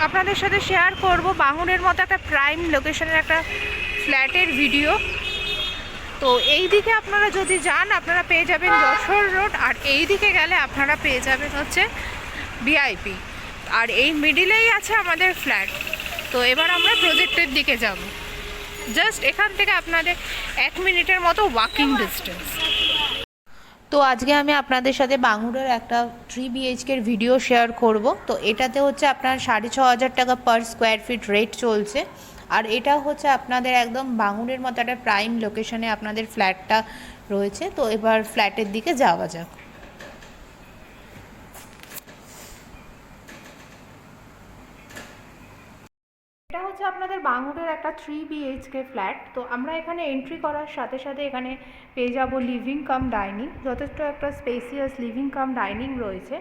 আপনাদের সাথে শেয়ার করব বাঙুরের মতো একটা প্রাইম লোকেশনের একটা ফ্ল্যাটের ভিডিও। তো এই দিকে আপনারা যদি যান আপনারা পেয়ে যাবেন যশোর রোড, আর এই দিকে গেলে আপনারা পেয়ে যাবেন হচ্ছে ভিআইপি, আর এই মিডিলেই আছে আমাদের ফ্ল্যাট। তো এবার আমরা প্রজেক্টের দিকে যাব। জাস্ট এখান থেকে আপনাদের 1 মিনিটের মতো ওয়াকিং ডিস্টেন্স। তো আজকে আমি আপনাদের সাথে বাঙুরের একটা 3 BHK ভিডিও শেয়ার করব। তো এটাতে হচ্ছে আপনার 6,500 টাকা পার স্কোয়ার ফিট রেট চলছে, আর এটা হচ্ছে আপনাদের একদম বাঙুরের মতো একটা প্রাইম লোকেশনে আপনাদের ফ্ল্যাটটা রয়েছে। তো এবার ফ্ল্যাটের দিকে যাওয়া যাক। এটা হচ্ছে আপনাদের বাঙুরের একটা 3 BHK ফ্ল্যাট। তো আমরা এখানে এন্ট্রি করার সাথে সাথে এখানে পেয়ে যাব লিভিং কাম ডাইনিং, যথেষ্ট একটা স্পেসিয়াস লিভিং কাম ডাইনিং রয়েছে।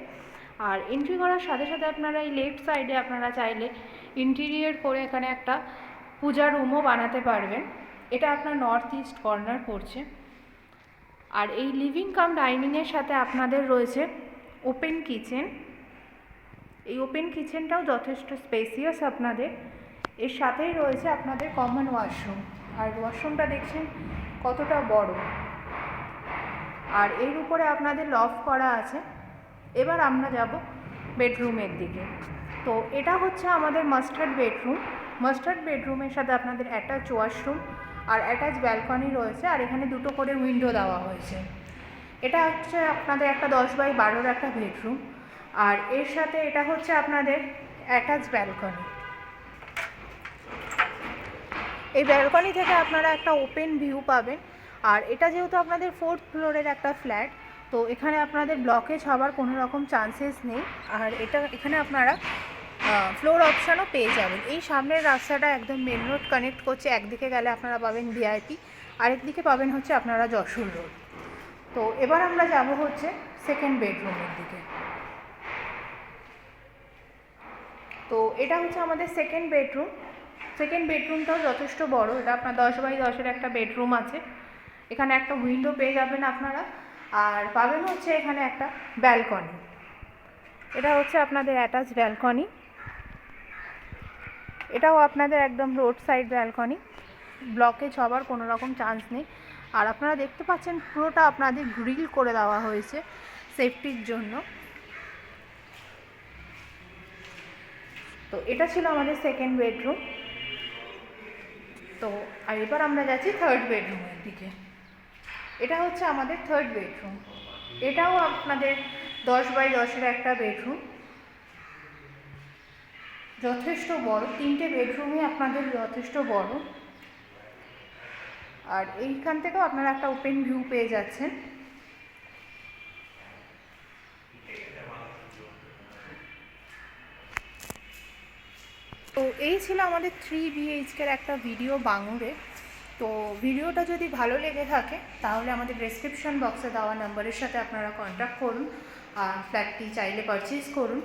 আর এন্ট্রি করার সাথে সাথে আপনারা এই লেফট সাইডে আপনারা চাইলে ইন্টেরিয়র করে এখানে একটা পূজা রুমও বানাতে পারবেন। এটা আপনার নর্থ ইস্ট কর্নার পড়ছে। আর এই লিভিং কাম ডাইনিংয়ের সাথে আপনাদের রয়েছে ওপেন কিচেন। এই ওপেন কিচেনটাও যথেষ্ট স্পেসিয়াস আপনাদের। এর সাথেই রয়েছে আপনাদের কমন ওয়াশরুম, আর ওয়াশরুমটা দেখছেন কতটা বড়। আর এর উপরে আপনাদের লফট করা আছে। এবার আমরা যাব বেডরুমের দিকে। তো এটা হচ্ছে আমাদের মাস্টার্ড বেডরুম। মাস্টার্ড বেডরুমের সাথে আপনাদের অ্যাটাচ ওয়াশরুম আর অ্যাটাচ ব্যালকনি রয়েছে, আর এখানে দুটো করে উইন্ডো দেওয়া হয়েছে। এটা হচ্ছে আপনাদের একটা 10x12 একটা বেডরুম, আর এর সাথে এটা হচ্ছে আপনাদের অ্যাটাচ ব্যালকনি। এই ব্যালকনি থেকে আপনারা একটা ওপেন ভিউ পাবেন। আর এটা যেহেতু আপনাদের 4th ফ্লোরের একটা ফ্ল্যাট, তো এখানে আপনাদের ব্লকেজ হওয়ার কোনো রকম চান্সেস নেই। আর এখানে আপনারা ফ্লোর অপশানও পেয়ে যাবেন। এই সামনের রাস্তাটা একদম মেন রোড কানেক্ট করছে। একদিকে গেলে আপনারা পাবেন ভিআইপি, আরেকদিকে পাবেন হচ্ছে আপনারা যশোর রোড। তো এবার আমরা যাব হচ্ছে সেকেন্ড বেডরুমের দিকে। তো এটা হচ্ছে আমাদের সেকেন্ড বেডরুম। সেকেন্ড বেডরুমটাও যথেষ্ট বড়। এটা আপনার 10x10 একটা বেডরুম আছে। এখানে একটা উইন্ডো পেয়ে যাবেন আপনারা, আর পাবেন হচ্ছে এখানে একটা ব্যালকনি। এটা হচ্ছে আপনাদের অ্যাটাচ ব্যালকনি। এটাও আপনাদের একদম রোড সাইড ব্যালকনি, ব্লকেজ হওয়ার কোনো রকম চান্স নেই। আর আপনারা দেখতে পাচ্ছেন পুরোটা আপনাদের গ্রিল করে দেওয়া হয়েছে সেফটির জন্য। তো এটা ছিল আমাদের সেকেন্ড বেডরুম। তো আর এবার আমরা যাচ্ছি থার্ড বেডরুমের দিকে। এটা হচ্ছে আমাদের থার্ড বেডরুম। এটাও আপনাদের 10x10 একটা বেডরুম, যথেষ্ট বড়। 3টে বেডরুমই আপনাদের যথেষ্ট বড়। আর এইখান থেকেও আপনারা একটা ওপেন ভিউ পেয়ে যাচ্ছেন। তো এই ছিল আমাদের 3 BHK একটা ভিডিও বাঙুরে। তো ভিডিওটা যদি ভালো লেগে থাকে তাহলে আমাদের ডেসক্রিপশন বক্সে দেওয়া নাম্বারের সাথে আপনারা কন্ট্যাক্ট করুন আর ফ্ল্যাটটি চাইলে পারচেজ করুন।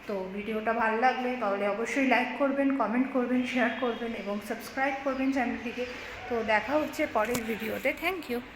তো ভিডিওটা ভালো লাগলে তাহলে অবশ্যই লাইক করবেন, কমেন্ট করবেন, শেয়ার করবেন এবং সাবস্ক্রাইব করবেন চ্যানেলটিকে। তো দেখা হচ্ছে পরের ভিডিওতে। Thank you.